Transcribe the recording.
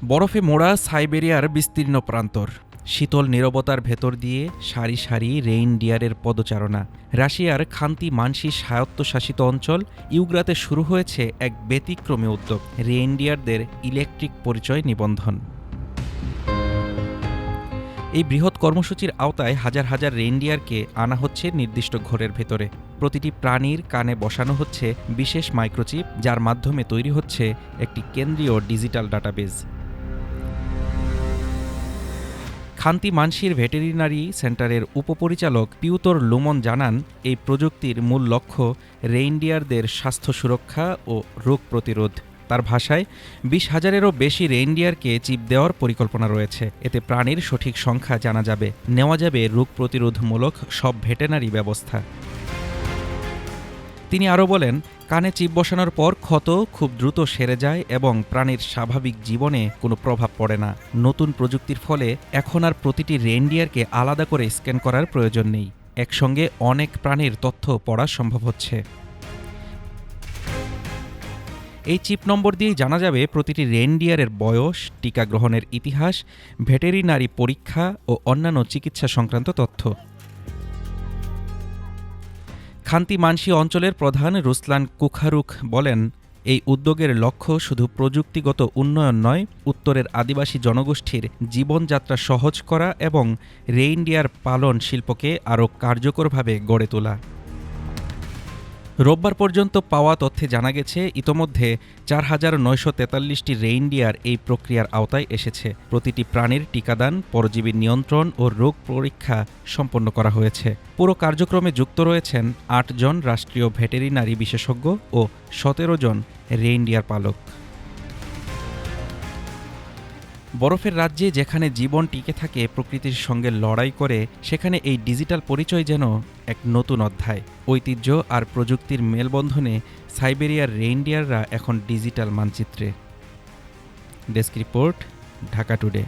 বরফে মোড়া সাইবেরিয়ার বিস্তীর্ণ প্রান্তর, শীতল নীরবতার ভেতর দিয়ে সারি সারি রেইনডিয়ারের পদচারণা। রাশিয়ার খান্তি মানসি স্বায়ত্তশাসিত অঞ্চল ইউগ্রাতে শুরু হয়েছে এক ব্যতিক্রমী উদ্যোগ, রেইনডিয়ারদের ইলেকট্রিক পরিচয় নিবন্ধন। এই বৃহৎ কর্মসূচির আওতায় হাজার হাজার রেইনডিয়ারকে আনা হচ্ছে নির্দিষ্ট ঘরের ভেতরে। প্রতিটি প্রাণীর কানে বসানো হচ্ছে বিশেষ মাইক্রোচিপ, যার মাধ্যমে তৈরি হচ্ছে একটি কেন্দ্রীয় ডিজিটাল ডাটাবেজ। খান্তি মানসির ভেটেরিনারি সেন্টারের উপপরিচালক পিউতর লুমন জানান, এই প্রযুক্তির মূল লক্ষ্য রেইনডিয়ারদের স্বাস্থ্য সুরক্ষা ও রোগ প্রতিরোধ। তার ভাষায় ২০,০০০-এরও বেশি রেইনডিয়ারকে চিপ দেওয়ার পরিকল্পনা রয়েছে। এতে প্রাণীর সঠিক সংখ্যা জানা যাবে, নেওয়া যাবে রোগ প্রতিরোধমূলক সব ভেটেরিনারি ব্যবস্থা। তিনি আরও বলেন, কানে চিপ বসানোর পর ক্ষত খুব দ্রুত সেরে যায় এবং প্রাণীর স্বাভাবিক জীবনে কোনো প্রভাব পড়ে না। নতুন প্রযুক্তির ফলে এখন আর প্রতিটি রেইনডিয়ারকে আলাদা করে স্ক্যান করার প্রয়োজন নেই। একসঙ্গে অনেক প্রাণীর তথ্য পড়া সম্ভব হচ্ছে। এই চিপ নম্বর দিয়েই জানা যাবে প্রতিটি রেইনডিয়ারের বয়স, টিকা গ্রহণের ইতিহাস, ভেটেরিনারি পরীক্ষা ও অন্যান্য চিকিৎসা সংক্রান্ত তথ্য। খান্তি মানসি অঞ্চলের প্রধান রুসলান কুখারুক বলেন, এই উদ্যোগের লক্ষ্য শুধু প্রযুক্তিগত উন্নয়ন নয়, উত্তরের আদিবাসী জনগোষ্ঠীর জীবনযাত্রা সহজ করা এবং রেইনডিয়ার পালন শিল্পকে আরও কার্যকরভাবে গড়ে তোলা। রোববার পর্যন্ত পাওয়া তথ্যে জানা গেছে, ইতোমধ্যে ৪,৯৪৩টি রেইনডিয়ার এই প্রক্রিয়ার আওতায় এসেছে। প্রতিটি প্রাণীর টিকাদান, পরজীবী নিয়ন্ত্রণ ও রোগ পরীক্ষা সম্পন্ন করা হয়েছে। পুরো কার্যক্রমে যুক্ত রয়েছেন ৮ জন রাষ্ট্রীয় ভেটেরিনারি বিশেষজ্ঞ ও ১৭ জন রেইনডিয়ার পালক। বরফের রাজ্যে যেখানে জীবন টিকে থাকে প্রকৃতির সঙ্গে লড়াই করে, সেখানে এই ডিজিটাল পরিচয় যেন এক নতুন অধ্যায়। ঐতিহ্য আর প্রযুক্তির মেলবন্ধনে সাইবেরিয়ার রেইনডিয়াররা এখন ডিজিটাল মানচিত্রে। Desk report, Dhaka today.